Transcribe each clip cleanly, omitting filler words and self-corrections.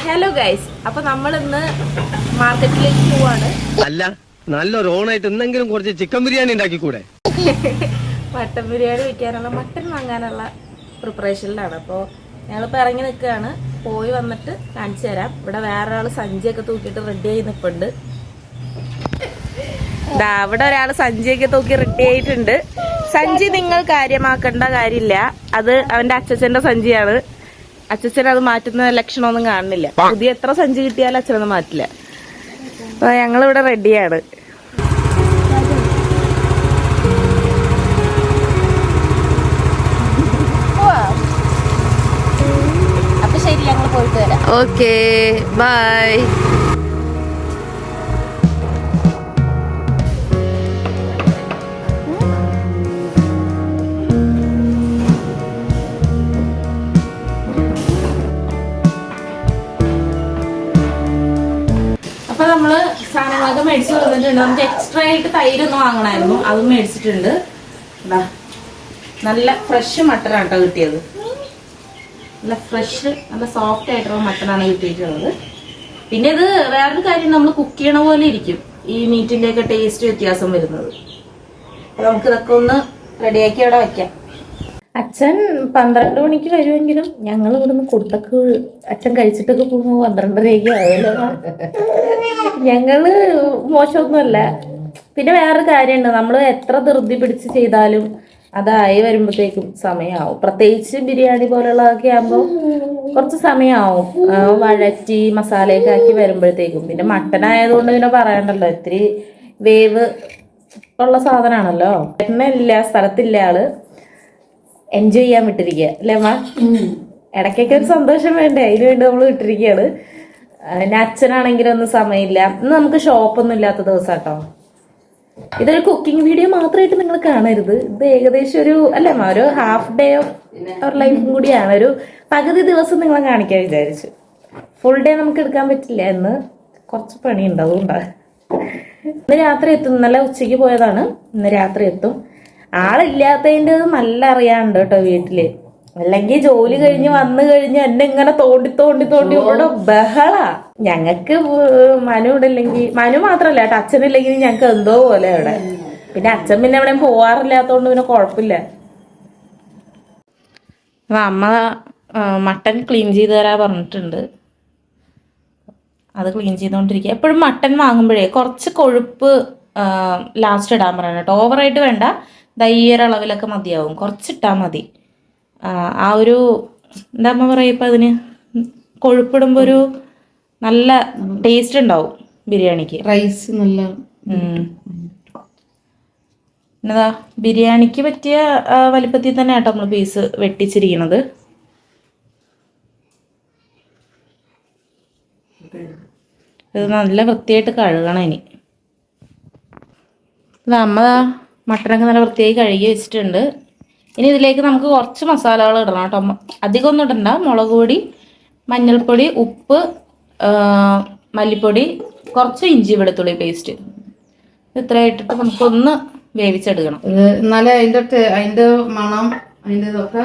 Hello guys, അപ്പൊ നമ്മൾ ഇന്ന് മാർക്കറ്റിലേക്ക് പോവാണ്. അല്ല, നല്ലൊരു ഓണായിട്ട് എന്തെങ്കിലും കുറച്ച് ചിക്കൻ ബിരിയാണി ഉണ്ടാക്കി കൂടെ? മട്ടൻ ബിരിയാണി വെക്കാനുള്ള മട്ടൻ വാങ്ങാനുള്ള പ്രിപ്പറേഷനിലാണ്. അപ്പോൾ ഞങ്ങളിപ്പോൾ ഇറങ്ങി നിൽക്കുകയാണ്. പോയി വന്നിട്ട് കാണിച്ചു തരാം. ഇവിടെ വേറെ ഒരാൾ സഞ്ചിയൊക്കെ തൂക്കിയിട്ട് റെഡി ആയി നിൽപ്പുണ്ട്. ഇവിടെ ഒരാൾ സഞ്ചിയൊക്കെ തൂക്കി റെഡി ആയിട്ടുണ്ട്. സഞ്ചി നിങ്ങൾ കാര്യമാക്കേണ്ട കാര്യമില്ല, അത് അവന്റെ അച്ഛച്ചന്റെ സഞ്ചിയാണ്. അച്ഛൻ അത് മാറ്റുന്ന ലക്ഷണമൊന്നും കാണുന്നില്ല. പുതിയ എത്ര സഞ്ചി കിട്ടിയാലും അച്ഛനൊന്നും മാറ്റില്ല. അപ്പൊ ഞങ്ങളിവിടെ റെഡിയാണ്. അപ്പൊ ശരി, ഞങ്ങൾ പോയിട്ട് വരാം. Okay, bye. അപ്പൊ നമ്മള് സാധനങ്ങളൊക്കെ മേടിച്ചു വന്നിട്ടുണ്ട്. നമുക്ക് എക്സ്ട്രാ ആയിട്ട് തൈരൊന്നും വാങ്ങണമായിരുന്നു, അതും മേടിച്ചിട്ടുണ്ട്. നല്ല ഫ്രഷ് മട്ടനാണ് കേട്ടോ കിട്ടിയത്. നല്ല ഫ്രഷ്, നല്ല സോഫ്റ്റ് ആയിട്ടുള്ള മട്ടനാണ് കിട്ടിയിട്ടുള്ളത്. പിന്നെ ഇത് വേറൊരു കാര്യം, നമ്മൾ കുക്ക് ചെയ്യണ പോലെ ഇരിക്കും ഈ മീറ്റിന്റെ ഒക്കെ ടേസ്റ്റ് വ്യത്യാസം വരുന്നത്. അപ്പൊ നമുക്ക് ഇതൊക്കെ ഒന്ന് റെഡിയാക്കി അവിടെ വെക്കാം. അച്ഛൻ 12 മണിക്ക് വരുമെങ്കിലും ഞങ്ങൾ ഇവിടുന്ന് കൊടുത്തൊക്കെ അച്ഛൻ കഴിച്ചിട്ടൊക്കെ പോകുമ്പോൾ 12:30 ആവുമല്ലോ. ഞങ്ങള് മോശമൊന്നുമല്ല. പിന്നെ വേറൊരു കാര്യമുണ്ട്, നമ്മൾ എത്ര ധൃതി പിടിച്ച് ചെയ്താലും അതായി വരുമ്പോഴത്തേക്കും സമയമാവും. പ്രത്യേകിച്ച് ബിരിയാണി പോലുള്ളതൊക്കെ ആകുമ്പോൾ കുറച്ച് സമയമാവും വഴറ്റി മസാലയൊക്കെ ആക്കി വരുമ്പോഴത്തേക്കും. പിന്നെ മട്ടൻ ആയതുകൊണ്ട് പിന്നെ പറയണ്ടല്ലോ, ഇത്തിരി വേവ് ഉള്ള സാധനമാണല്ലോ. എണ്ണയില്ല, സ്ഥലത്തില്ല, ആള് എൻജോയ് ചെയ്യാൻ വിട്ടിരിക്കുക അല്ലേ അമ്മ? ഇടയ്ക്കൊക്കെ ഒരു സന്തോഷം വേണ്ടേ, അതിന് വേണ്ടി നമ്മൾ വിട്ടിരിക്കുകയാണ്. പിന്നെ അച്ഛനാണെങ്കിലും ഒന്നും സമയമില്ല. ഇന്ന് നമുക്ക് ഷോപ്പൊന്നും ഇല്ലാത്ത ദിവസം കേട്ടോ. ഇതൊരു കുക്കിംഗ് വീഡിയോ മാത്രമായിട്ട് നിങ്ങൾ കാണരുത്. ഇത് ഏകദേശം ഒരു ഒരു ഹാഫ് ഡേ ഓഫ് അവർ ലൈഫും കൂടിയാണ്. ഒരു പകുതി ദിവസം നിങ്ങളെ കാണിക്കാൻ വിചാരിച്ചു. ഫുൾ ഡേ നമുക്ക് എടുക്കാൻ പറ്റില്ല, എന്ന് കുറച്ച് പണിയുണ്ട്, അതുകൊണ്ടാണ്. ഇന്ന് രാത്രി എത്തും. ഇന്നലെ ഉച്ചയ്ക്ക് പോയതാണ്, ഇന്ന് രാത്രി എത്തും. ആളില്ലാത്തതിൻ്റെ നല്ല അറിയാണ്ട് കേട്ടോ വീട്ടില്. അല്ലെങ്കിൽ ജോലി കഴിഞ്ഞ് വന്നു കഴിഞ്ഞ് എന്നെ ഇങ്ങനെ തോണ്ടി തോണ്ടി തോണ്ടി ഇവിടെ ബഹളാ. ഞങ്ങക്ക് മനു ഇവിടെ ഇല്ലെങ്കിൽ, മനു മാത്രല്ല കേട്ടോ, അച്ഛനില്ലെങ്കിൽ ഞങ്ങക്ക് എന്തോ പോലെ ഇവിടെ. പിന്നെ അച്ഛൻ പിന്നെ എവിടെയും പോവാറില്ലാത്തോണ്ട് പിന്നെ കുഴപ്പമില്ല. അപ്പൊ അമ്മ മട്ടൻ ക്ലീൻ ചെയ്ത് തരാ പറഞ്ഞിട്ടുണ്ട്. അത് ക്ലീൻ ചെയ്തോണ്ടിരിക്കുക. എപ്പോഴും മട്ടൻ വാങ്ങുമ്പോഴേ കുറച്ച് കൊഴുപ്പ് ലാസ്റ്റ് ഇടാൻ പറയണം കേട്ടോ. ഓവറായിട്ട് വേണ്ട, ദയ്യൊരളവിലൊക്കെ മതിയാവും, കുറച്ചിട്ടാൽ മതി. ആ ഒരു എന്താ അമ്മ പറയുക, ഇപ്പം അതിന് കൊഴുപ്പിടുമ്പോൾ ഒരു നല്ല ടേസ്റ്റ് ഉണ്ടാവും ബിരിയാണിക്ക്. റൈസ് നല്ല എന്നതാ ബിരിയാണിക്ക് പറ്റിയ വലിപ്പത്തിൽ തന്നെ ആട്ടോ നമ്മൾ പീസ് വെട്ടിച്ചിരിക്കണത്. ഇത് നല്ല വൃത്തിയായിട്ട് കഴുകണം ഇനി. ഇത് അമ്മ മട്ടനൊക്കെ നല്ല വൃത്തിയായി കഴുകി വെച്ചിട്ടുണ്ട്. ഇനി ഇതിലേക്ക് നമുക്ക് കുറച്ച് മസാലകൾ ഇടണം കേട്ടോ. അധികം ഒന്നും ഇടണ്ട. മുളക് പൊടി, മഞ്ഞൾപ്പൊടി, ഉപ്പ്, മല്ലിപ്പൊടി, കുറച്ച് ഇഞ്ചി വെളുത്തുള്ളി പേസ്റ്റ്, ഇത്ര ഇട്ടിട്ട് നമുക്കൊന്ന് വേവിച്ചെടുക്കണം. എന്നാലേ അതിൻ്റെ മണം, അതിൻ്റെ ഇതൊക്കെ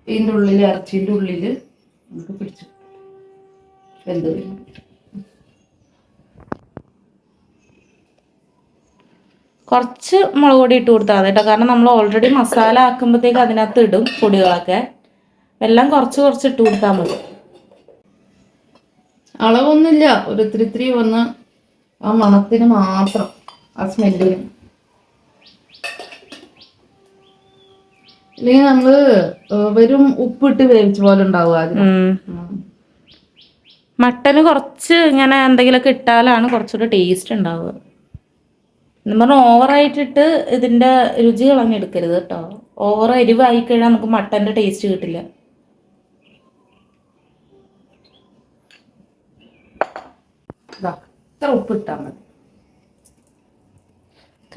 ഇതിൻ്റെ ഉള്ളിൽ, ഇറച്ചിൻ്റെ ഉള്ളിൽ നമുക്ക് പിടിച്ചു വെന്ത് വരും. കുറച്ച് മുളക് പൊടി ഇട്ട് കൊടുത്താൽ മതി കേട്ടോ, കാരണം നമ്മൾ ഓൾറെഡി മസാല ആക്കുമ്പോഴത്തേക്ക് അതിനകത്ത് ഇടും പൊടികളൊക്കെ. എല്ലാം കുറച്ച് കുറച്ച് ഇട്ട് കൊടുത്താൽ മതി. അളവൊന്നുമില്ല, ഒരു ഇത്തിരി വന്ന് ആ മണത്തിന് മാത്രം, ആ സ്മെല്ലിന്. ഇല്ലെങ്കിൽ നമ്മള് വെറും ഉപ്പിട്ട് വേവിച്ച പോലെ ഉണ്ടാവുക. മട്ടന് കുറച്ച് ഇങ്ങനെ എന്തെങ്കിലുമൊക്കെ ഇട്ടാലാണ് കുറച്ചുകൂടെ ടേസ്റ്റ് ഉണ്ടാവുക. നമ്മൾ ഓവറായിട്ടിട്ട് ഇതിൻ്റെ രുചി കളഞ്ഞെടുക്കരുത് കേട്ടോ. ഓവർ എരിവായി കഴിഞ്ഞാൽ നമുക്ക് മട്ടൻ്റെ ടേസ്റ്റ് കിട്ടില്ല. ഇത്ര ഉപ്പിട്ടാൽ മതി.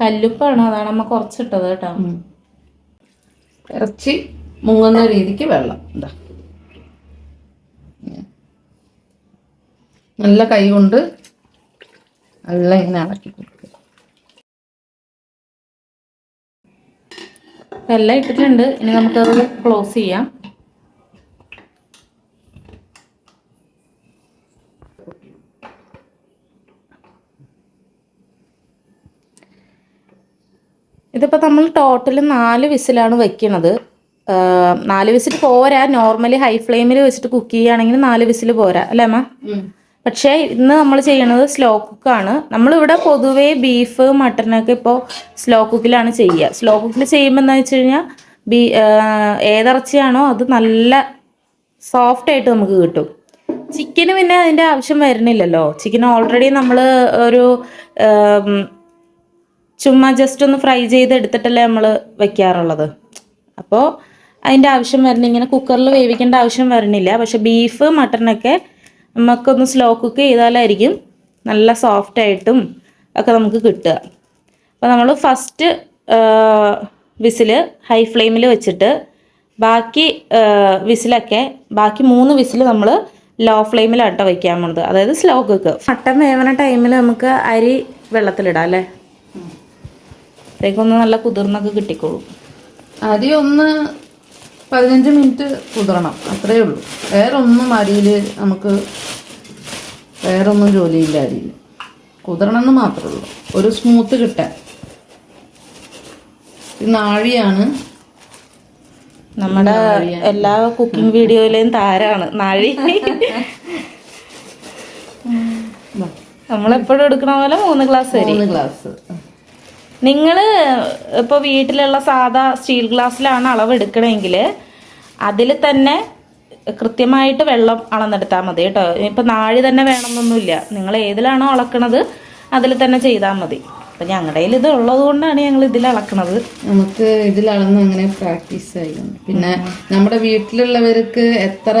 കല്ലുപ്പാണ്, അതാണ് അമ്മ കുറച്ചിട്ടത് കേട്ടോ. ഇറച്ചി മുങ്ങുന്ന രീതിക്ക് വെള്ളം എന്താ നല്ല കൈ കൊണ്ട് നല്ല ഇങ്ങനെ ഇളക്കി കൊടുക്കുക. എല്ലാം ഇട്ടിട്ടുണ്ട്. ഇനി നമുക്കത് ക്ലോസ് ചെയ്യാം. ഇതിപ്പോൾ നമ്മൾ ടോട്ടൽ 4 വിസിലാണ് വെക്കണത്. 4 വിസിൽ പോരാ, നോർമലി ഹൈ ഫ്ലെയിമിൽ വെച്ചിട്ട് കുക്ക് ചെയ്യുകയാണെങ്കിൽ 4 വിസിൽ പോരാ അല്ലേ അമ്മ? പക്ഷേ ഇന്ന് നമ്മൾ ചെയ്യണത് സ്ലോ കുക്കാണ്. നമ്മളിവിടെ പൊതുവേ ബീഫ് മട്ടനൊക്കെ ഇപ്പോൾ സ്ലോ കുക്കിലാണ് ചെയ്യുക. സ്ലോ കുക്കിൽ ചെയ്യുമ്പോൾ എന്താ വെച്ച് കഴിഞ്ഞാൽ ഏതിറച്ചിയാണോ അത് നല്ല സോഫ്റ്റായിട്ട് നമുക്ക് കിട്ടും. ചിക്കന് പിന്നെ അതിൻ്റെ ആവശ്യം വരുന്നില്ലല്ലോ. ചിക്കൻ ഓൾറെഡി നമ്മൾ ഒരു ചുമ്മാ ജസ്റ്റ് ഒന്ന് ഫ്രൈ ചെയ്ത് എടുത്തിട്ടല്ലേ നമ്മൾ വെക്കാറുള്ളത്. അപ്പോൾ അതിൻ്റെ ആവശ്യം വരണില്ല, ഇങ്ങനെ കുക്കറിൽ വേവിക്കേണ്ട ആവശ്യം വരണില്ല. പക്ഷെ ബീഫ് മട്ടനൊക്കെ നമുക്കൊന്ന് സ്ലോ കുക്ക് ചെയ്താലായിരിക്കും നല്ല സോഫ്റ്റായിട്ടും ഒക്കെ നമുക്ക് കിട്ടുക. അപ്പോൾ നമ്മൾ ഫസ്റ്റ് വിസിൽ ഹൈ ഫ്ലെയിമിൽ വെച്ചിട്ട് ബാക്കി വിസിലൊക്കെ ബാക്കി 3 വിസിൽ നമ്മൾ ലോ ഫ്ലെയിമിലാട്ടോ വയ്ക്കാൻ പോണത്, അതായത് സ്ലോ കുക്ക്. മട്ടൻ വേവണ ടൈമിൽ നമുക്ക് അരി വെള്ളത്തിലിടാം അല്ലേ? അപ്പോഴേക്കൊന്ന് നല്ല കുതിർന്നൊക്കെ കിട്ടിക്കോളും. അരി ഒന്ന് 15 മിനിറ്റ് കുതിരണം, അത്രയേ ഉള്ളൂ. വേറൊന്നും അരിയിൽ നമുക്ക് വേറൊന്നും ജോലിയില്ല. അരിയിൽ കുതിരണമെന്ന് മാത്രമേ ഉള്ളൂ, ഒരു സ്മൂത്ത് കിട്ടാൻ. നാഴിയാണ് നമ്മുടെ എല്ലാ കുക്കിംഗ് വീഡിയോയിലെയും താരാണ് നാഴി. നമ്മളെപ്പോഴും എടുക്കണ പോലെ 3 ഗ്ലാസ് അരി. 3 ഗ്ലാസ്. നിങ്ങൾ ഇപ്പോൾ വീട്ടിലുള്ള സാധാ സ്റ്റീൽ ഗ്ലാസ്സിലാണ് അളവ് എടുക്കണമെങ്കിൽ അതിൽ തന്നെ കൃത്യമായിട്ട് വെള്ളം അളന്നെടുത്താൽ മതി കേട്ടോ. ഇപ്പം നാഴി തന്നെ വേണമെന്നൊന്നുമില്ല, നിങ്ങൾ ഏതിലാണോ അളക്കണത് അതിൽ തന്നെ ചെയ്താൽ മതി. അപ്പം ഞങ്ങളുടെ കയ്യിൽ ഇത് ഉള്ളത് കൊണ്ടാണ് ഞങ്ങൾ ഇതിൽ അളക്കണത്. നമുക്ക് ഇതിലളന്ന് അങ്ങനെ പ്രാക്ടീസ് ആയി. പിന്നെ നമ്മുടെ വീട്ടിലുള്ളവർക്ക് എത്ര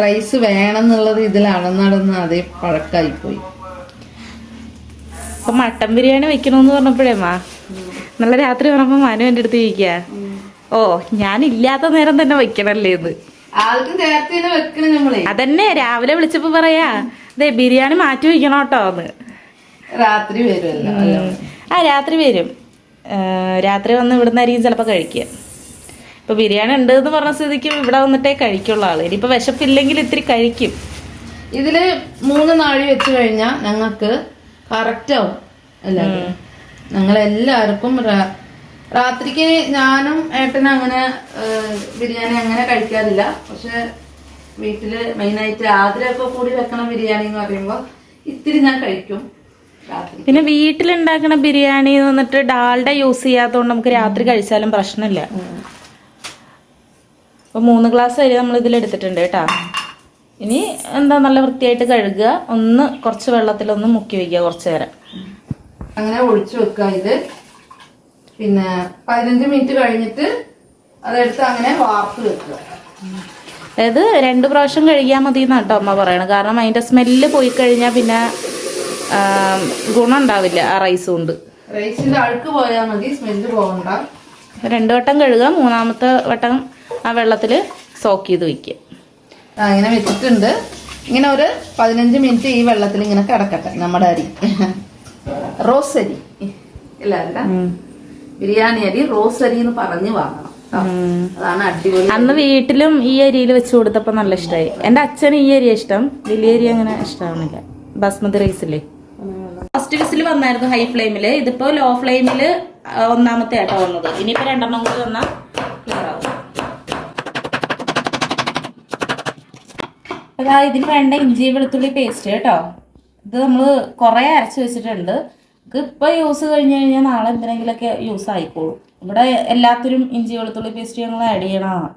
റൈസ് വേണം എന്നുള്ളത് ഇതിൽ അളന്നടന്ന് അതേ പഴക്കായിപ്പോയി. അപ്പം മട്ടൻ ബിരിയാണി വെക്കണമെന്ന് പറഞ്ഞപ്പോഴേ നല്ല രാത്രി പറഞ്ഞപ്പോൾ മനു എൻ്റെ അടുത്ത് ചോദിക്കുക, ഓ ഞാനില്ലാത്ത നേരം തന്നെ വെക്കണല്ലേ ഇത്. അതന്നെ രാവിലെ വിളിച്ചപ്പോ പറയാ അതെ ബിരിയാണി മാറ്റി വയ്ക്കണം കേട്ടോ എന്ന്. രാത്രി വരുമല്ലോ. രാത്രി വരും. രാത്രി വന്ന് ഇവിടുന്ന് ആയിരിക്കും ചിലപ്പോൾ കഴിക്കുക. ഇപ്പൊ ബിരിയാണി ഉണ്ട് എന്ന് പറഞ്ഞ സ്ഥിതിക്ക് ഇവിടെ വന്നിട്ടേ കഴിക്കുള്ള ആള്. ഇനിയിപ്പോ വിശപ്പില്ലെങ്കിൽ ഇത്തിരി കഴിക്കും. ഇതില് 3 നാഴി വെച്ച് കഴിഞ്ഞാൽ ഞങ്ങൾക്ക് കറക്റ്റ് ആവും. എല്ലാവരും ഞങ്ങളെല്ലാവർക്കും രാത്രിക്ക് ഞാനും ഏട്ടനും അങ്ങനെ ബിരിയാണി അങ്ങനെ കഴിക്കാറില്ല. പക്ഷെ വീട്ടില് മെയിനായിട്ട് ആദ്യമൊക്കെ കൂടി വെക്കണ ബിരിയാണി എന്ന് പറയുമ്പോൾ ഇത്തിരി ഞാൻ കഴിക്കും രാത്രി. പിന്നെ വീട്ടിലുണ്ടാക്കണ ബിരിയാണി വന്നിട്ട് ഡാൽഡ യൂസ് ചെയ്യാത്തതുകൊണ്ട് നമുക്ക് രാത്രി കഴിച്ചാലും പ്രശ്നമില്ല. അപ്പൊ 3 ഗ്ലാസ് അരി നമ്മൾ ഇതിലെടുത്തിട്ടുണ്ട് കേട്ടോ. ഇനി എന്താ നല്ല വൃത്തിയായിട്ട് കഴുകുക, ഒന്ന് കുറച്ച് വെള്ളത്തിലൊന്ന് മുക്കി വയ്ക്കുക കുറച്ച് നേരം. അങ്ങനെ ഒഴിച്ചു വെക്കുക ഇത്. പിന്നെ 15 മിനിറ്റ് കഴിഞ്ഞിട്ട് അതെടുത്ത് അങ്ങനെ വാർത്ത് വെക്കുക. അതായത് 2 പ്രാവശ്യം കഴുകിയാൽ മതി എന്നാണ് കേട്ടോ അമ്മ പറയണത്. കാരണം അതിൻ്റെ സ്മെല്ല് പോയി കഴിഞ്ഞാൽ പിന്നെ ഗുണം ഉണ്ടാവില്ല ആ റൈസ് കൊണ്ട്. റൈസിന്റെ അഴുക്ക് പോയാൽ മതി, സ്മെല്ല് പോകണ്ട. 2 വട്ടം കഴുകുക, 3ാമത്തെ വട്ടം ആ വെള്ളത്തിൽ സോക്ക് ചെയ്ത് വയ്ക്കുക. അങ്ങനെ വെച്ചിട്ടുണ്ട്. ഇങ്ങനെ ഒരു 15 മിനിറ്റ് ഈ വെള്ളത്തിൽ ഇങ്ങനെ കിടക്കട്ടെ. നമ്മുടെ അരി റോസ് അരി അല്ല, ബിരിയാണി അരി റോസ് അരി എന്ന് പറഞ്ഞ് വാങ്ങണം. അതാണ് അടിപൊളി. അന്ന് വീട്ടിലും ഈ അരിയിൽ വെച്ച് കൊടുത്തപ്പോൾ നല്ല ഇഷ്ടമായി. എൻ്റെ അച്ഛന് ഈ അരി ഇഷ്ടം, വലിയ അരി അങ്ങനെ ഇഷ്ടമാവുന്നില്ല. ബസ്മതി റൈസില്ലേ. ഫസ്റ്റ് വിസിൽ വന്നായിരുന്നു ഹൈ ഫ്ലെയിമില്, ഇതിപ്പോ ലോ ഫ്ലെയിമില് 1ാമത്തെ ആട്ടോ വന്നത്. ഇനിയിപ്പോ 2 കൂടി വന്നാൽ ക്ലിയർ ആവും. അതാ ഇതിന് വേണ്ട ഇഞ്ചി വെളുത്തുള്ളി പേസ്റ്റ് കേട്ടോ. ഇത് നമ്മൾ കുറേ അരച്ച് വെച്ചിട്ടുണ്ട്. ഇപ്പോൾ യൂസ് കഴിഞ്ഞ് കഴിഞ്ഞാൽ നാളെ എന്തിനെങ്കിലുമൊക്കെ യൂസ് ആയിക്കോളും. ഇവിടെ എല്ലാത്തിനും ഇഞ്ചി വെളുത്തുള്ളി പേസ്റ്റ് ഞങ്ങൾ ആഡ് ചെയ്യണതാണ്.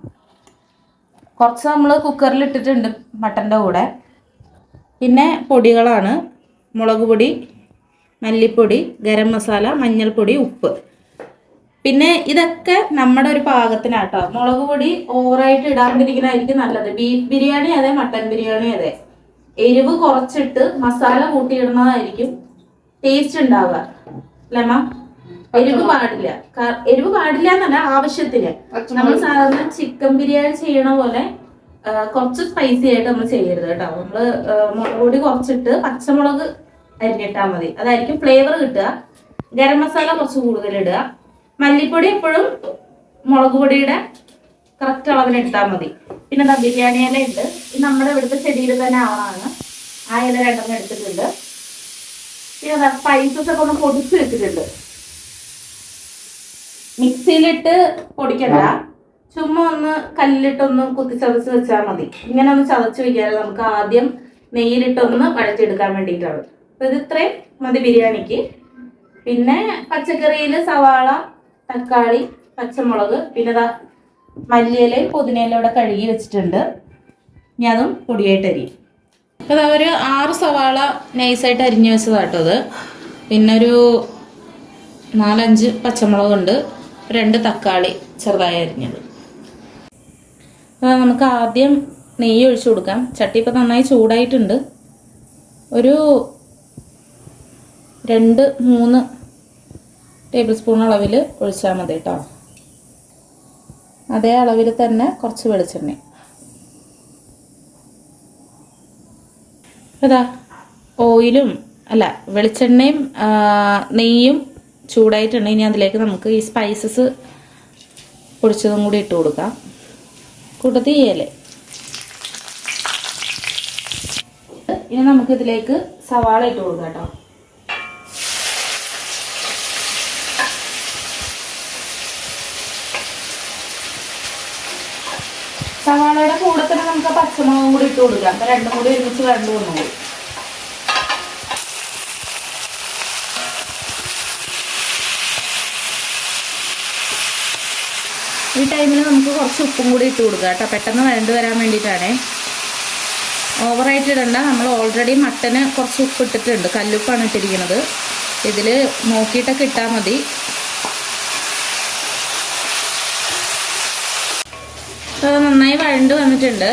കുറച്ച് നമ്മൾ കുക്കറിൽ ഇട്ടിട്ടുണ്ട് മട്ടൻ്റെ കൂടെ. പിന്നെ പൊടികളാണ് മുളക് പൊടി, മല്ലിപ്പൊടി, ഗരം മസാല, മഞ്ഞൾപ്പൊടി, ഉപ്പ്. പിന്നെ ഇതൊക്കെ നമ്മുടെ ഒരു പാകത്തിനാട്ടോ. മുളക് പൊടി ഓവറായിട്ട് ഇടാണ്ടിരിക്കുന്നതായിരിക്കും നല്ലത്. ബീഫ് ബിരിയാണി അതെ, മട്ടൻ ബിരിയാണി അതെ. എരിവ് കുറച്ചിട്ട് മസാല കൂട്ടിയിടുന്നതായിരിക്കും ടേസ്റ്റ് ഉണ്ടാവുക അല്ലേമ്മ? എരിവ് പാടില്ല. എരിവ് പാടില്ല എന്നല്ല, ആവശ്യത്തിന്. നമ്മൾ സാധാരണ ചിക്കൻ ബിരിയാണി ചെയ്യണ പോലെ കുറച്ച് സ്പൈസി ആയിട്ട് നമ്മൾ ചെയ്യരുത് കേട്ടോ. നമ്മള് മുളക് പൊടി കുറച്ചിട്ട് പച്ചമുളക് അരിഞ്ഞിട്ടാൽ മതി, അതായിരിക്കും ഫ്ലേവർ കിട്ടുക. ഗരം മസാല കുറച്ച് കൂടുതൽ ഇടുക. മല്ലിപ്പൊടി എപ്പോഴും മുളക് പൊടിയുടെ കറക്റ്റ് അളവിന് ഇട്ടാൽ മതി. പിന്നെ എന്താ ബിരിയാണി ഇല ഉണ്ട്. ഇത് നമ്മുടെ ഇവിടുത്തെ ചെടിയിൽ തന്നെ ആവാണ്. ആ ഇല 2 എടുത്തിട്ടുണ്ട്. പിന്നെ എന്താ സ്പൈസസ് ഒക്കെ ഒന്ന് പൊടിച്ച് വെച്ചിട്ടുണ്ട്. മിക്സിയിലിട്ട് പൊടിക്കണ്ട, ചുമ്മാ ഒന്ന് കല്ലിട്ടൊന്ന് കുത്തിച്ചതച്ച് വെച്ചാൽ മതി. ഇങ്ങനെ ഒന്ന് ചതച്ച് വയ്ക്കാതെ നമുക്ക് ആദ്യം നെയ്യിലിട്ടൊന്ന് വഴച്ചെടുക്കാൻ വേണ്ടിയിട്ടാണ്. അപ്പോൾ ഇത് ഇത്രയും മതി ബിരിയാണിക്ക്. പിന്നെ പച്ചക്കറിയിൽ സവാള, തക്കാളി, പച്ചമുളക്, പിന്നെ ഇതാ മല്ലിയിലയും പുതിനയിലും ഇവിടെ കഴുകി വെച്ചിട്ടുണ്ട്. ഇനി അതും പൊടിയായിട്ട് അരിയും. അപ്പോൾ അതാ ഒരു 6 സവാള നൈസായിട്ട് അരിഞ്ഞു വെച്ചതാട്ടോ അത്. പിന്നെ ഒരു 4-5 പച്ചമുളകുണ്ട്, 2 തക്കാളി ചെറുതായി അരിഞ്ഞത്. അപ്പോൾ നമുക്ക് ആദ്യം നെയ്യ് ഒഴിച്ചു കൊടുക്കാം. ചട്ടി ഇപ്പോൾ നന്നായി ചൂടായിട്ടുണ്ട്. ഒരു 2-3 ടേബിൾ സ്പൂൺ അളവിൽ ഒഴിച്ചാൽ മതി കേട്ടോ. അതേ അളവിൽ തന്നെ കുറച്ച് വെളിച്ചെണ്ണ. അതാ ഓയിലും അല്ല വെളിച്ചെണ്ണയും നെയ്യും ചൂടായിട്ടുണ്ട്. ഇനി അതിലേക്ക് നമുക്ക് ഈ സ്പൈസസ് പൊടിച്ചതും കൂടി ഇട്ട് കൊടുക്കാം. കൂട്ടത്തിൽ ചെയ്യല്ലേ. ഇനി നമുക്കിതിലേക്ക് സവാള ഇട്ട് കൊടുക്കാം കേട്ടോ. സവാളയുടെ കൂടെ തന്നെ നമുക്ക് പച്ചമുളകും കൂടി ഇട്ട് കൊടുക്കാം. അപ്പം 2 കൂടി ഒരുമിച്ച് വരണ്ടു വന്നോളൂ. ഈ ടൈമിൽ നമുക്ക് കുറച്ച് ഉപ്പും കൂടി ഇട്ട് കൊടുക്കാം കേട്ടോ. പെട്ടെന്ന് വരണ്ട് വരാൻ വേണ്ടിയിട്ടാണേ. ഓവറായിട്ട് ഇടണ്ട. നമ്മൾ ഓൾറെഡി മട്ടന് കുറച്ച് ഉപ്പ് ഇട്ടിട്ടുണ്ട്. കല്ലുപ്പാണ് ഇട്ടിരിക്കുന്നത്. ഇതിൽ നോക്കിയിട്ടൊക്കെ ഇട്ടാൽ മതി. അപ്പോൾ നന്നായി വഴണ്ട് വന്നിട്ടുണ്ട്.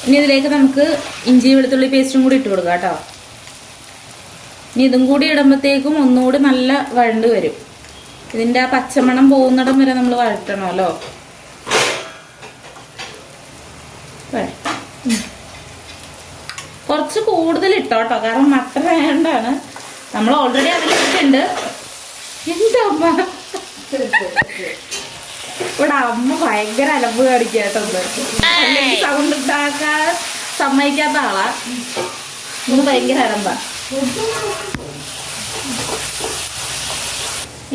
ഇനി ഇതിലേക്ക് നമുക്ക് ഇഞ്ചി വെളുത്തുള്ളി പേസ്റ്റും കൂടി ഇട്ട് കൊടുക്കാം കേട്ടോ. ഇനി ഇതും കൂടി ഇടുമ്പോഴത്തേക്കും ഒന്നുകൂടി നല്ല വഴണ്ട് വരും. ഇതിൻ്റെ ആ പച്ചമണം പോകുന്നിടം വരെ നമ്മൾ വഴറ്റണമല്ലോ. കുറച്ച് കൂടുതൽ ഇട്ടോട്ടോ, കാരണം മട്ടൻ ആയതുകൊണ്ടാണ്. നമ്മൾ ഓൾറെഡി അതിലിട്ടുണ്ട്. എന്താ അമ്മ ഇവിടെ അമ്മ ഭയങ്കര അലമ്പ് കാണിക്കാട്ടുണ്ട്. അല്ലെങ്കിൽ സൗണ്ട് ഉണ്ടാക്കാൻ സമ്മതിക്കാത്ത ആളാ. ഇന്ന് ഭയങ്കര അലമ്പാ.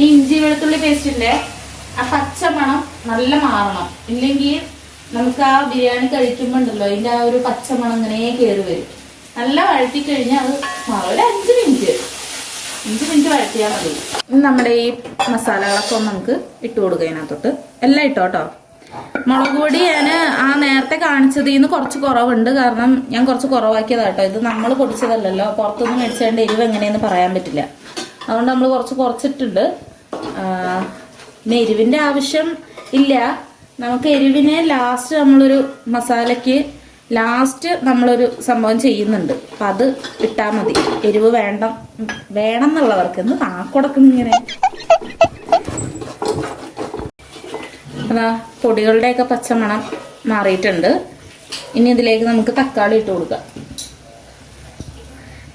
ഈ ഇഞ്ചി വെളുത്തുള്ളി പേസ്റ്റിന്റെ ആ പച്ചമണം നല്ല മാറണം. ഇല്ലെങ്കിൽ നമുക്ക് ആ ബിരിയാണി കഴിക്കുമ്പോൾ ഉണ്ടല്ലോ അതിൻ്റെ ആ ഒരു പച്ചമണം ഇങ്ങനെ കയറി വരും. നല്ല വഴറ്റി കഴിഞ്ഞാൽ അത് മാറും. ഒരു 5 മിനിറ്റ് വഴറ്റിയാൽ മതി. നമ്മുടെ ഈ മസാലകളൊക്കെ ഒന്ന് നമുക്ക് ഇട്ട് കൊടുക്കുക. അതിനകത്തോട്ട് എല്ലാം ഇട്ടോ കേട്ടോ. മുളക് പൊടി ഞാൻ ആ നേരത്തെ കാണിച്ചതിൽ നിന്ന് കുറച്ച് കുറവുണ്ട്. കാരണം ഞാൻ കുറച്ച് കുറവാക്കിയതാട്ടോ. ഇത് നമ്മൾ പൊടിച്ചതല്ലല്ലോ. പുറത്തുനിന്ന് മേടിച്ചതിൻ്റെ എരിവ് എങ്ങനെയെന്ന് പറയാൻ പറ്റില്ല. അതുകൊണ്ട് നമ്മൾ കുറച്ചിട്ടുണ്ട്. പിന്നെ എരിവിൻ്റെ ആവശ്യം ഇല്ല. നമുക്ക് എരിവിനെ ലാസ്റ്റ് നമ്മളൊരു മസാലയ്ക്ക് ലാസ്റ്റ് നമ്മളൊരു സംഭവം ചെയ്യുന്നുണ്ട്. അപ്പം അത് ഇട്ടാൽ മതി. എരിവ് വേണമെന്നുള്ളവർക്ക് എന്ന് നാക്കൊടക്കുന്ന ഇങ്ങനെ. അതാ പൊടികളുടെയൊക്കെ പച്ചമണം മാറിയിട്ടുണ്ട്. ഇനി ഇതിലേക്ക് നമുക്ക് തക്കാളി ഇട്ട് കൊടുക്കാം.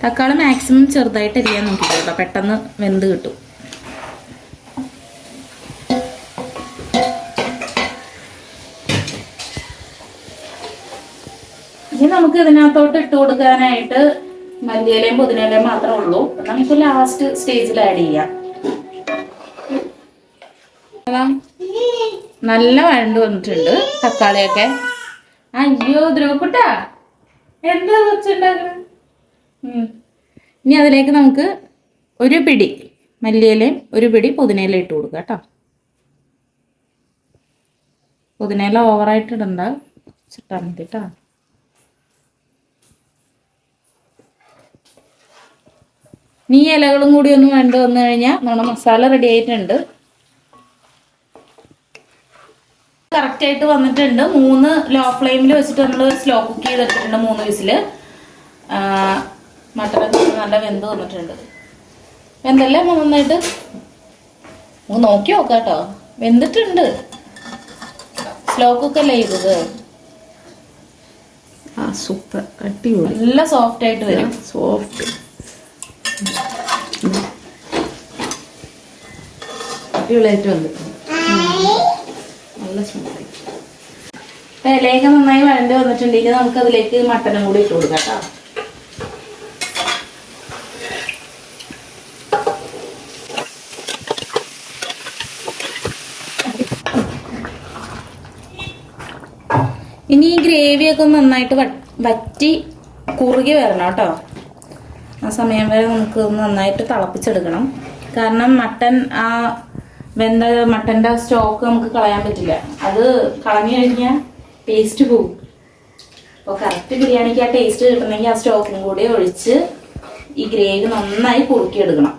തക്കാളി മാക്സിമം ചെറുതായിട്ട് അരിയാൻ നോക്കിയിട്ട് കേട്ടോ. പെട്ടെന്ന് വെന്ത് കിട്ടും. ഇനി നമുക്ക് ഇതിനകത്തോട്ട് ഇട്ട് കൊടുക്കാനായിട്ട് മല്ലിയിലയും പുതിനയിലയും മാത്രമേ ഉള്ളൂ. നമുക്ക് ലാസ്റ്റ് സ്റ്റേജിൽ ആഡ് ചെയ്യാം. നല്ല വഴണ്ട് വന്നിട്ടുണ്ട് തക്കാളിയൊക്കെ. അയ്യോ ദ്രവക്കുട്ടാ എന്താ വെച്ചുണ്ടാക്കുന്നത്? ഇനി അതിലേക്ക് നമുക്ക് ഒരു പിടി മല്ലിയിലയും ഒരു പിടി പുതിനയില ഇട്ട് കൊടുക്കുക കേട്ടോ. പുതിനയില ഓവറായിട്ട് ഇടണ്ട, ചിട്ടാൽ മതി കേട്ടോ. ഈ ഇലകളും കൂടി ഒന്ന് വേണ്ടി വന്നു കഴിഞ്ഞാൽ നമ്മുടെ മസാല റെഡി ആയിട്ടുണ്ട്. കറക്റ്റായിട്ട് വന്നിട്ടുണ്ട്. 3 ലോ ഫ്ലെയിമിൽ വെച്ചിട്ട് നമ്മൾ സ്ലോ കുക്ക് ചെയ്തെടുത്തിട്ടുണ്ട്. 3 വിസിൽ. മട്ടനൊക്കെ നല്ല വെന്ത് വന്നിട്ടുണ്ട്. വെന്തല്ലേ നന്നായിട്ട്? നോക്കി നോക്കാം കേട്ടോ. വെന്തിട്ടുണ്ട്. സ്ലോ കുക്കല്ലേ ചെയ്തത്. സൂപ്പർ, അടിപൊളി. നല്ല സോഫ്റ്റ് ആയിട്ട് വരും. സോഫ്റ്റ് അടിപൊളിയായിട്ട് വന്നിട്ടുണ്ട്. നല്ല സ്മൂത്തായി. അപ്പൊ ഇലയൊക്കെ നന്നായി വഴണ്ട് വന്നിട്ടുണ്ടെങ്കിൽ നമുക്ക് അതിലേക്ക് മട്ടനും കൂടി ഇട്ട് കൊടുക്കാം കേട്ടോ. ഇനി ഈ ഗ്രേവിയൊക്കെ ഒന്ന് നന്നായിട്ട് വറ്റി കുറുകി വരണം കേട്ടോ. ആ സമയം വരെ നമുക്ക് നന്നായിട്ട് തിളപ്പിച്ചെടുക്കണം. കാരണം മട്ടൻ ആ വെന്ത മട്ടൻ്റെ സ്റ്റോക്ക് നമുക്ക് കളയാൻ പറ്റില്ല. അത് കളഞ്ഞു കഴിഞ്ഞാൽ ടേസ്റ്റ് പോകും. അപ്പോൾ കറക്റ്റ് ബിരിയാണിക്ക് ആ ടേസ്റ്റ് കിട്ടണമെങ്കിൽ ആ സ്റ്റോക്കും കൂടി ഒഴിച്ച് ഈ ഗ്രേവി നന്നായി കുറുക്കിയെടുക്കണം.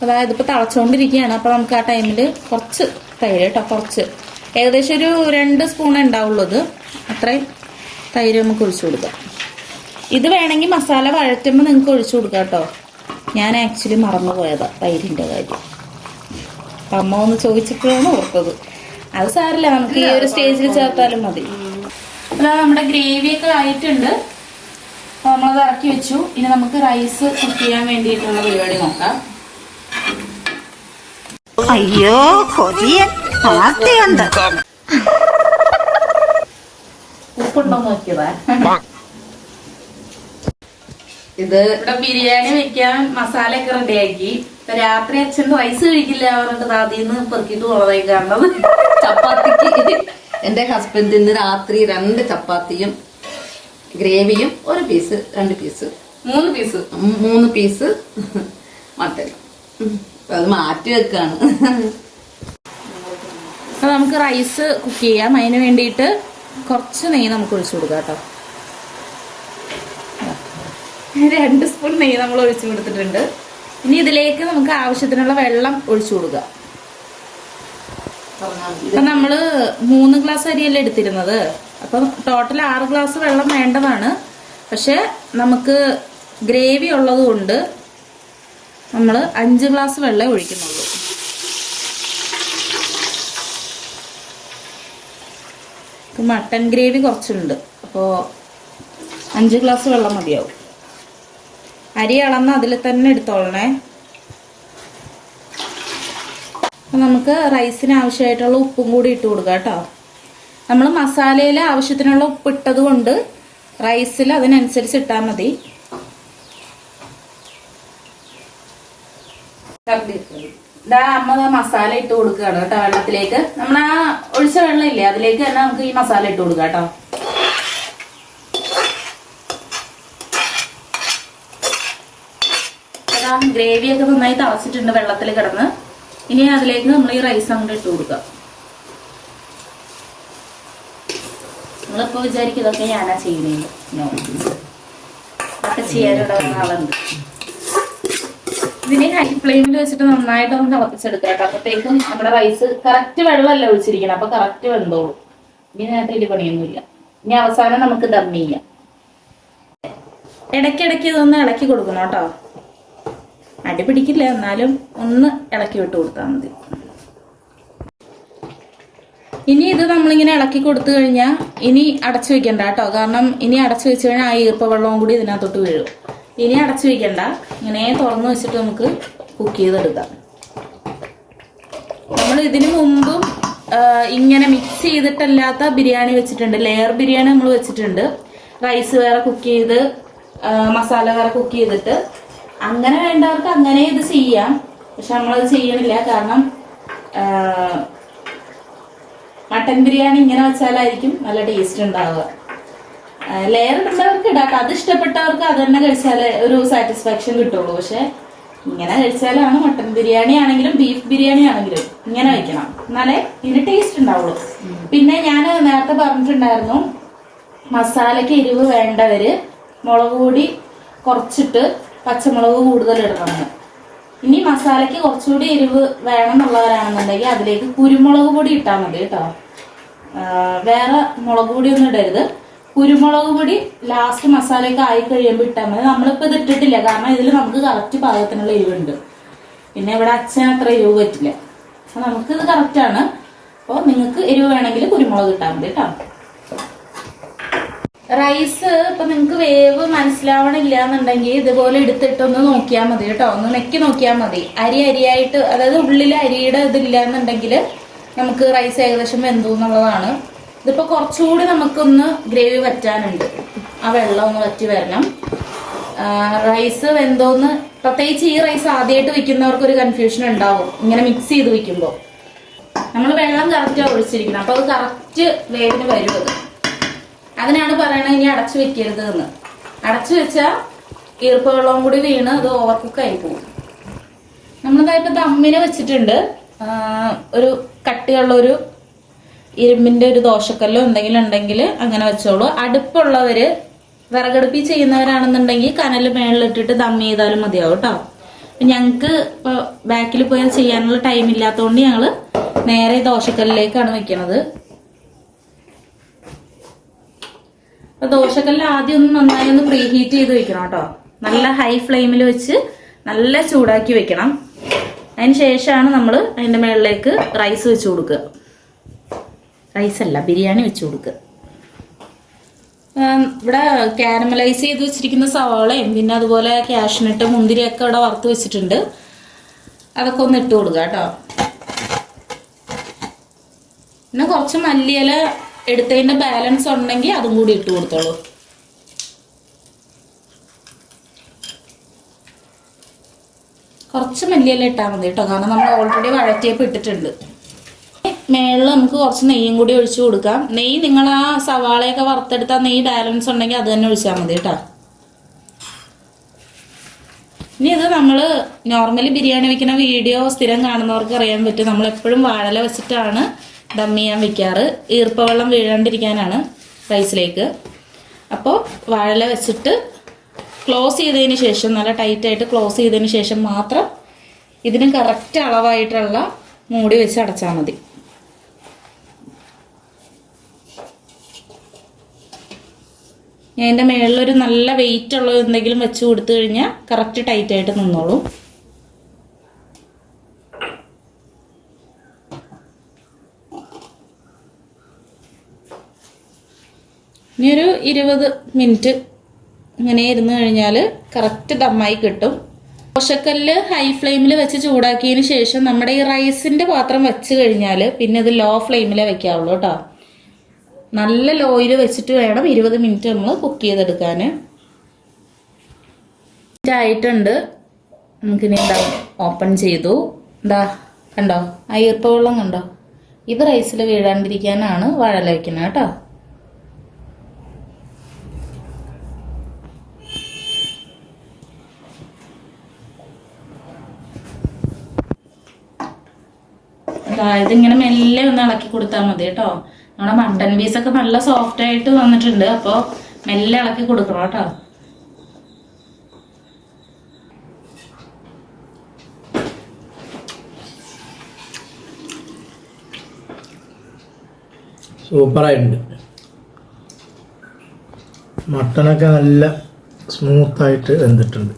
അതായത് ഇപ്പോൾ തിളച്ചുകൊണ്ടിരിക്കുകയാണ്. അപ്പോൾ നമുക്ക് ആ ടൈമിൽ കുറച്ച് തൈര് കേട്ടോ, കുറച്ച് ഏകദേശം ഒരു 2 സ്പൂൺ ഉണ്ടാവുള്ളത് അത്രയും തൈര് നമുക്ക് ഒഴിച്ചു കൊടുക്കാം. ഇത് വേണമെങ്കിൽ മസാല വഴറ്റുമ്പോൾ നിങ്ങൾക്ക് ഒഴിച്ചു കൊടുക്കാം കേട്ടോ. ഞാൻ ആക്ച്വലി മറന്നു പോയതാ തൈരിൻ്റെ കാര്യം. അമ്മ ഒന്ന് ചോദിച്ചപ്പോഴാണ് ഓർത്തത്. അത് സാരില്ല, നമുക്ക് ഈ ഒരു സ്റ്റേജിൽ ചേർത്താലും മതി. അതാ നമ്മുടെ ഗ്രേവിയൊക്കെ ആയിട്ടുണ്ട്. അപ്പോൾ നമ്മളത് ഇറക്കി വെച്ചു. ഇനി നമുക്ക് റൈസ് കുക്ക് ചെയ്യാൻ വേണ്ടിയിട്ടുള്ള പരിപാടി നോക്കാം. അയ്യോ കൊതിയൻ ആർത്തിയുണ്ട്. ഉപ്പുണ്ടോ നോക്കിയതാ. ഇത് ഇവിടെ ബിരിയാണി വെക്കാൻ മസാലയൊക്കെ റെഡിയാക്കി. രാത്രി അച്ഛൻ റൈസ് കഴിക്കില്ല പറഞ്ഞിട്ട് അതിന്ന് പെറുക്കിട്ട് പോണതായി കാണുന്നത്. ചപ്പാത്തിക്ക് എന്റെ ഹസ്ബൻഡിന് രാത്രി 2 ചപ്പാത്തിയും ഗ്രേവിയും 1 പീസ് 2 പീസ് 3 പീസ് മട്ടൻ. അത് മാറ്റി വെക്കാണ്. അപ്പൊ നമുക്ക് റൈസ് കുക്ക് ചെയ്യാം. അതിന് വേണ്ടിയിട്ട് കുറച്ച് നെയ്യ് നമുക്ക് ഒഴിച്ചു കൊടുക്കാം കേട്ടോ. 2 സ്പൂൺ നെയ്യ് നമ്മൾ ഒഴിച്ചു കൊടുത്തിട്ടുണ്ട്. ഇനി ഇതിലേക്ക് നമുക്ക് ആവശ്യത്തിനുള്ള വെള്ളം ഒഴിച്ചു കൊടുക്കാം. അപ്പൊ നമ്മള് 3 ഗ്ലാസ് അരിയല്ലേ എടുത്തിരുന്നത്. അപ്പൊ ടോട്ടൽ 6 ഗ്ലാസ് വെള്ളം വേണ്ടതാണ്. പക്ഷെ നമുക്ക് ഗ്രേവി ഉള്ളത് കൊണ്ട് നമ്മൾ 5 ഗ്ലാസ് വെള്ളം ഒഴിക്കുന്നുള്ളൂ. മട്ടൻ ഗ്രേവി കുറച്ചുണ്ട്, അപ്പോൾ 5 ഗ്ലാസ് വെള്ളം മതിയാവും. അരി അളന്ന് അതിൽ തന്നെ എടുത്തോളണേ. അപ്പം നമുക്ക് റൈസിന് ആവശ്യമായിട്ടുള്ള ഉപ്പും കൂടി ഇട്ട് കൊടുക്കാം കേട്ടോ. നമ്മൾ മസാലയിൽ ആവശ്യത്തിനുള്ള ഉപ്പ് ഇട്ടത് കൊണ്ട് റൈസിൽ അതിനനുസരിച്ച് ഇട്ടാൽ മതി. ഇതാ അമ്മ മസാല ഇട്ട് കൊടുക്കുകയാണ് കേട്ടോ വെള്ളത്തിലേക്ക്. നമ്മൾ ആ ഒഴിച്ച വെള്ളം ഇല്ലേ അതിലേക്ക് തന്നെ നമുക്ക് ഈ മസാല ഇട്ട് കൊടുക്കാം കേട്ടോ. അതാ ഗ്രേവിയൊക്കെ നന്നായി തിളച്ചിട്ടുണ്ട് വെള്ളത്തിൽ കിടന്ന്. ഇനി അതിലേക്ക് നമ്മൾ ഈ റൈസ് അങ്ങോട്ട് ഇട്ട് കൊടുക്കാം. നിങ്ങളിപ്പോ വിചാരിക്കും ഇതൊക്കെ ഞാനാ ചെയ്യുന്നില്ല. അതൊക്കെ ചെയ്യാനുള്ള ആളുണ്ട്. ഇതിനെ ഹൈ ഫ്ലെയിമിൽ വെച്ചിട്ട് നന്നായിട്ട് ഒന്ന് തിളപ്പിച്ചെടുക്കാം കേട്ടോ. അപ്പോഴത്തേക്കും നമ്മുടെ റൈസ് കറക്റ്റ് വെള്ളമല്ല ഒഴിച്ചിരിക്കണം. അപ്പൊ കറക്റ്റ് വെന്തോളും. ഇനി നേരത്തെ വലിയ പണിയൊന്നുമില്ല. ഇനി അവസാനം നമുക്ക് ദം ചെയ്യാം. ഇടയ്ക്കിടയ്ക്ക് ഇതൊന്ന് ഇളക്കി കൊടുക്കണം കേട്ടോ. അടി പിടിക്കില്ല, എന്നാലും ഒന്ന് ഇളക്കി വിട്ട് കൊടുത്താൽ മതി. ഇനി ഇത് നമ്മളിങ്ങനെ ഇളക്കി കൊടുത്തു കഴിഞ്ഞാൽ ഇനി അടച്ചു വെക്കണ്ട കേട്ടോ. കാരണം ഇനി അടച്ചു വെച്ച് കഴിഞ്ഞാൽ ആ ഈർപ്പ വെള്ളവും കൂടി ഇതിനകത്തോട്ട് വീഴും. ഇനി അടച്ചു വെക്കണ്ട, ഇങ്ങനെ തുറന്നു വെച്ചിട്ട് നമുക്ക് കുക്ക് ചെയ്തെടുക്കാം. നമ്മൾ ഇതിനു മുമ്പും ഇങ്ങനെ മിക്സ് ചെയ്തിട്ടല്ലാത്ത ബിരിയാണി വെച്ചിട്ടുണ്ട്. ലെയർ ബിരിയാണി നമ്മൾ വെച്ചിട്ടുണ്ട്. റൈസ് വേറെ കുക്ക് ചെയ്ത് മസാല വേറെ കുക്ക് ചെയ്തിട്ട്. അങ്ങനെ വേണ്ടവർക്ക് അങ്ങനെ ഇത് ചെയ്യാം. പക്ഷെ നമ്മളത് ചെയ്യണില്ല. കാരണം മട്ടൻ ബിരിയാണി ഇങ്ങനെ വെച്ചാലായിരിക്കും നല്ല ടേസ്റ്റ് ഉണ്ടാവുക. ലെയർ ഇടുന്നവർക്ക് ഇടാം. അത് ഇഷ്ടപ്പെട്ടവർക്ക് അത് തന്നെ കഴിച്ചാലേ ഒരു സാറ്റിസ്ഫാക്ഷൻ കിട്ടുള്ളൂ. പക്ഷെ ഇങ്ങനെ കഴിച്ചാലാണ് മട്ടൻ ബിരിയാണി ആണെങ്കിലും ബീഫ് ബിരിയാണി ആണെങ്കിലും ഇങ്ങനെ വെക്കണം, എന്നാലേ ഇതിന് ടേസ്റ്റ് ഉണ്ടാവുള്ളൂ. പിന്നെ ഞാൻ നേരത്തെ പറഞ്ഞിട്ടുണ്ടായിരുന്നു, മസാലയ്ക്ക് എരിവ് വേണ്ടവര് മുളക് പൊടി കുറച്ചിട്ട് പച്ചമുളക് കൂടുതൽ ഇടണമെന്ന്. ഇനി മസാലയ്ക്ക് കുറച്ചുകൂടി എരിവ് വേണം എന്നുള്ളവരാണെന്നുണ്ടെങ്കിൽ അതിലേക്ക് കുരുമുളക് പൊടി ഇട്ടാൽ മതി കേട്ടോ. വേറെ മുളക് പൊടി ഒന്നും ഇടരുത്. കുരുമുളക് പൊടി ലാസ്റ്റ് മസാലയൊക്കെ ആയി കഴിയുമ്പോൾ ഇട്ടാൽ മതി. നമ്മളിപ്പോൾ ഇത് ഇട്ടിട്ടില്ല, കാരണം ഇതിൽ നമുക്ക് കറക്റ്റ് പാകത്തിനുള്ള എരിവുണ്ട്. പിന്നെ ഇവിടെ അച്ഛൻ അത്ര എരിവ് പറ്റില്ല. അപ്പൊ നമുക്കിത് കറക്റ്റാണ്. അപ്പോൾ നിങ്ങൾക്ക് എരിവ് വേണമെങ്കിൽ കുരുമുളക് ഇട്ടാൽ മതി കേട്ടോ. റൈസ് ഇപ്പൊ നിങ്ങൾക്ക് വേവ് മനസ്സിലാവണില്ല എന്നുണ്ടെങ്കിൽ ഇതുപോലെ എടുത്തിട്ടൊന്ന് നോക്കിയാൽ മതി കേട്ടോ. ഒന്ന് നെക്കി നോക്കിയാൽ മതി. അരിയായിട്ട്, അതായത് ഉള്ളിൽ അരിയുടെ ഇതില്ല എന്നുണ്ടെങ്കിൽ നമുക്ക് റൈസ് ഏകദേശം വെന്തു എന്നുള്ളതാണ്. ഇതിപ്പോൾ കുറച്ചുകൂടി നമുക്കൊന്ന് ഗ്രേവി വറ്റാനുണ്ട്. ആ വെള്ളം ഒന്ന് വറ്റി വരണം. റൈസ് വെന്തോന്ന്, പ്രത്യേകിച്ച് ഈ റൈസ് ആദ്യമായിട്ട് വെക്കുന്നവർക്ക് ഒരു കൺഫ്യൂഷൻ ഉണ്ടാവും ഇങ്ങനെ മിക്സ് ചെയ്ത് വെക്കുമ്പോൾ. നമ്മൾ വെള്ളം കറക്റ്റാണ് ഒഴിച്ചിരിക്കുന്നത്, അപ്പോൾ അത് കറക്റ്റ് വേവിന് വരും. അതിനാണ് പറയണത് ഇനി അടച്ചു വെക്കരുത് എന്ന്. അടച്ചു വെച്ചാൽ ഈർപ്പ വെള്ളവും കൂടി വീണ് അത് ഓവർ കുക്കായി പോകും. നമ്മളിതായിട്ട് ദമ്മിന് വെച്ചിട്ടുണ്ട്. ഒരു കട്ടിയുള്ളൊരു ഇരുമ്പിൻ്റെ ഒരു ദോശക്കല്ലോ എന്തെങ്കിലും ഉണ്ടെങ്കിൽ അങ്ങനെ വെച്ചോളൂ. അടുപ്പുള്ളവര് വിറകടുപ്പി ചെയ്യുന്നവരാണെന്നുണ്ടെങ്കിൽ കനൽ മേളിലിട്ടിട്ട് ദം ചെയ്താലും മതിയാവും കേട്ടോ. ഞങ്ങൾക്ക് ഇപ്പോൾ ബാക്കിൽ പോയി ചെയ്യാനുള്ള ടൈം ഇല്ലാത്തതുകൊണ്ട് ഞങ്ങൾ നേരെ ദോശക്കല്ലിലേക്കാണ് വെക്കണത്. അപ്പൊ ദോശക്കല്ല് ആദ്യം ഒന്ന് നന്നായി ഒന്ന് പ്രീ ഹീറ്റ് ചെയ്ത് വെക്കണം കേട്ടോ. നല്ല ഹൈ ഫ്ലെയിമിൽ വെച്ച് നല്ല ചൂടാക്കി വെക്കണം. അതിന് ശേഷമാണ് നമ്മൾ അതിൻ്റെ മുകളിലേക്ക് റൈസ് വെച്ച് കൊടുക്കുക. റൈസല്ല, ബിരിയാണി വെച്ച് കൊടുക്കുക. ഇവിടെ കാരമലൈസ് ചെയ്ത് വെച്ചിരിക്കുന്ന സവാളയും പിന്നെ അതുപോലെ കാഷ്നട്ട് മുന്തിരിയൊക്കെ ഇവിടെ വറുത്ത് വെച്ചിട്ടുണ്ട്. അതൊക്കെ ഒന്ന് ഇട്ട് കൊടുക്കുക കേട്ടോ. പിന്നെ കുറച്ച് മല്ലിയില എടുത്തതിൻ്റെ ബാലൻസ് ഉണ്ടെങ്കിൽ അതും കൂടി ഇട്ട് കൊടുത്തോളൂ. കുറച്ച് മല്ലിയില ഇട്ടാൽ മതി കേട്ടോ, കാരണം നമ്മൾ ഓൾറെഡി വഴറ്റിയപ്പോൾ ഇട്ടിട്ടുണ്ട്. മേളിൽ നമുക്ക് കുറച്ച് നെയ്യും കൂടി ഒഴിച്ചു കൊടുക്കാം. നെയ്യ് നിങ്ങൾ ആ സവാളയൊക്കെ വറുത്തെടുത്താൽ നെയ്യ് ബാലൻസ് ഉണ്ടെങ്കിൽ അത് തന്നെ ഒഴിച്ചാൽ മതി കേട്ടോ. ഇനി ഇത് നമ്മൾ നോർമലി ബിരിയാണി വെക്കുന്ന വീഡിയോ സ്ഥിരം കാണുന്നവർക്ക് അറിയാൻ പറ്റും. നമ്മളെപ്പോഴും വാഴല വെച്ചിട്ടാണ് ദം ചെയ്യാൻ വെക്കാറ്. ഈർപ്പവെള്ളം വീഴാണ്ടിരിക്കാനാണ് റൈസിലേക്ക്. അപ്പോൾ വാഴല വെച്ചിട്ട് ക്ലോസ് ചെയ്തതിന് ശേഷം, നല്ല ടൈറ്റായിട്ട് ക്ലോസ് ചെയ്തതിന് ശേഷം മാത്രം ഇതിന് കറക്റ്റ് അളവായിട്ടുള്ള മൂടി വെച്ച് അടച്ചാൽ മതി. ഞാൻ എൻ്റെ മുകളിലൊരു നല്ല വെയിറ്റ് ഉള്ളത് എന്തെങ്കിലും വെച്ച് കൊടുത്തു കഴിഞ്ഞാൽ കറക്റ്റ് ടൈറ്റായിട്ട് നിന്നോളൂ. ഇനി ഒരു 20 മിനിറ്റ് ഇങ്ങനെ ഇരുന്ന് കഴിഞ്ഞാൽ കറക്റ്റ് ദമ്മായി കിട്ടും. ദോശക്കല്ല് ഹൈ ഫ്ലെയിമിൽ വെച്ച് ചൂടാക്കിയതിന് ശേഷം നമ്മുടെ ഈ റൈസിൻ്റെ പാത്രം വെച്ച് കഴിഞ്ഞാൽ പിന്നെ ഇത് ലോ ഫ്ലെയിമിലേ വെക്കാവുള്ളൂ കേട്ടോ. നല്ല ലോയിൽ വെച്ചിട്ട് വേണം 20 മിനിറ്റ് നമ്മൾ കുക്ക് ചെയ്തെടുക്കാൻ. ആയിട്ടുണ്ട്. നമുക്കിനി എന്താ ഓപ്പൺ ചെയ്തു. എന്താ കണ്ടോ ആ ഈർപ്പ വെള്ളം കണ്ടോ? ഇത് റൈസിൽ വീഴാണ്ടിരിക്കാനാണ് വാഴല വയ്ക്കുന്നത് കേട്ടോ. ഇതിങ്ങനെ മെല്ലെ ഒന്ന് ഇളക്കി കൊടുത്താൽ മതി കേട്ടോ. നമ്മുടെ മട്ടൻ പീസൊക്കെ നല്ല സോഫ്റ്റ് ആയിട്ട് വന്നിട്ടുണ്ട്. അപ്പോൾ മെല്ലെ ഇളക്കി കൊടുക്കണം കേട്ടോ. സൂപ്പറായിട്ടുണ്ട്. മട്ടനൊക്കെ നല്ല സ്മൂത്തായിട്ട് വെന്തിട്ടുണ്ട്.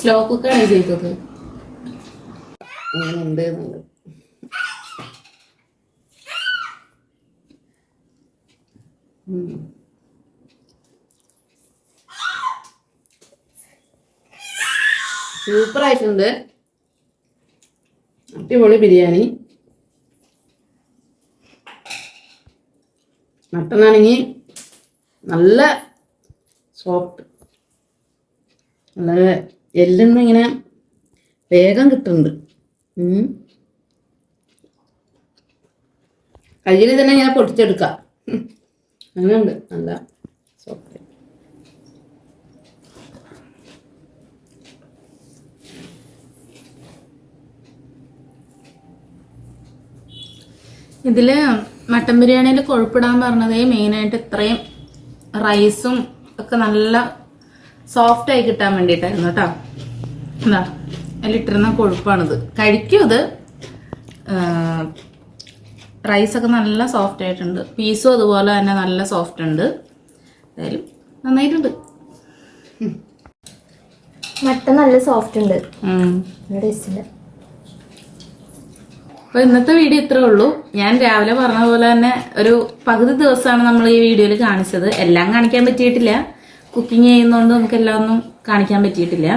സ്ലോ കുക്കാണ് ചെയ്തത്. സൂപ്പറായിട്ടുണ്ട്. അടിപൊളി ബിരിയാണി. മട്ടനാണെങ്കിൽ നല്ല സോഫ്റ്റ്, നല്ല എല്ലിന്ന് ഇങ്ങനെ വേഗം കിട്ടുന്നുണ്ട്. കയ്യിൽ തന്നെ ഇങ്ങനെ പൊട്ടിച്ചെടുക്കാം. അങ്ങനെയുണ്ട്, നല്ല സോഫ്റ്റ്. ഇതിൽ മട്ടൻ ബിരിയാണിയിൽ കൊഴുപ്പിടാൻ പറഞ്ഞതേ മെയിനായിട്ട് ഇത്രയും റൈസും ഒക്കെ നല്ല സോഫ്റ്റായി കിട്ടാൻ വേണ്ടിയിട്ടായിരുന്നു കേട്ടോ. എന്താ അതിലിട്ടിരുന്ന കൊഴുപ്പാണിത്. കഴിക്കും ഇത്. റൈസൊക്കെ നല്ല സോഫ്റ്റ് ആയിട്ടുണ്ട്. പീസും അതുപോലെ തന്നെ നല്ല സോഫ്റ്റ് ഉണ്ട്. എന്തായാലും നന്നായിട്ടുണ്ട്. മട്ടൻ നല്ല സോഫ്റ്റ് ഉണ്ട്. ടേസ്റ്റില്ല. അപ്പോൾ ഇന്നത്തെ വീഡിയോ ഇത്രേ ഉള്ളൂ. ഞാൻ രാവിലെ പറഞ്ഞ പോലെ തന്നെ ഒരു പകുതി ദിവസമാണ് നമ്മൾ ഈ വീഡിയോയിൽ കാണിച്ചത്. എല്ലാം കാണിക്കാൻ പറ്റിയിട്ടില്ല. കുക്കിംഗ് ചെയ്യുന്നതുകൊണ്ട് നമുക്ക് എല്ലാം ഒന്നും കാണിക്കാൻ പറ്റിയിട്ടില്ല.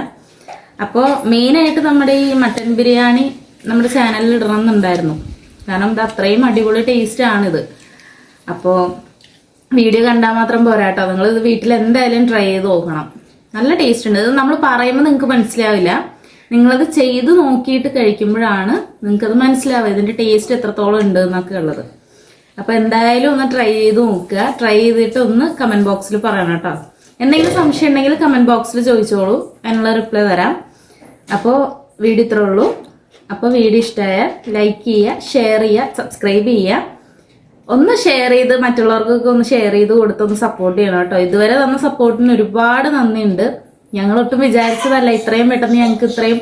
അപ്പോൾ മെയിനായിട്ട് നമ്മുടെ ഈ മട്ടൻ ബിരിയാണി നമ്മുടെ ചാനലിൽ ഇടണം എന്നുണ്ടായിരുന്നു. കാരണം ഇത് അത്രയും അടിപൊളി ടേസ്റ്റ് ആണിത്. അപ്പോൾ വീഡിയോ കണ്ടാൽ മാത്രം പോരാട്ടോ, നിങ്ങൾ ഇത് വീട്ടിൽ എന്തായാലും ട്രൈ ചെയ്ത് നോക്കണം. നല്ല ടേസ്റ്റ് ഉണ്ട്. ഇത് നമ്മൾ പറയുമ്പോൾ നിങ്ങൾക്ക് മനസ്സിലാവില്ല, നിങ്ങളത് ചെയ്ത് നോക്കിയിട്ട് കഴിക്കുമ്പോഴാണ് നിങ്ങൾക്കത് മനസ്സിലാവുക ഇതിന്റെ ടേസ്റ്റ് എത്രത്തോളം ഉണ്ട് എന്നൊക്കെ ഉള്ളത്. അപ്പൊ എന്തായാലും ഒന്ന് ട്രൈ ചെയ്ത് നോക്കുക. ട്രൈ ചെയ്തിട്ട് ഒന്ന് കമന്റ് ബോക്സിൽ പറയണം കേട്ടോ. എന്തെങ്കിലും സംശയം ഉണ്ടെങ്കിൽ കമന്റ് ബോക്സിൽ ചോദിച്ചോളൂ, അതിനുള്ള റിപ്ലൈ തരാം. അപ്പോൾ വീഡിയോ ഇത്രേ ഉള്ളൂ. അപ്പോൾ വീഡിയോ ഇഷ്ടമായാൽ ലൈക്ക് ചെയ്യുക, ഷെയർ ചെയ്യുക, സബ്സ്ക്രൈബ് ചെയ്യുക. ഒന്ന് ഷെയർ ചെയ്ത് മറ്റുള്ളവർക്കൊക്കെ ഒന്ന് ഷെയർ ചെയ്ത് കൊടുത്തൊന്ന് സപ്പോർട്ട് ചെയ്യണം കേട്ടോ. ഇതുവരെ തന്ന സപ്പോർട്ടിന് ഒരുപാട് നന്ദിയുണ്ട്. ഞങ്ങളൊട്ടും വിചാരിച്ചതല്ല ഇത്രയും പെട്ടെന്ന് ഞങ്ങൾക്ക് ഇത്രയും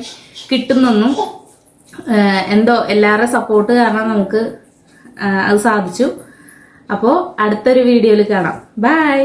കിട്ടുന്നൊന്നും. എന്തോ എല്ലാവരുടെ സപ്പോർട്ട് കാരണം നമുക്ക് അത് സാധിച്ചു. അപ്പോൾ അടുത്തൊരു വീഡിയോയിൽ കാണാം. ബൈ.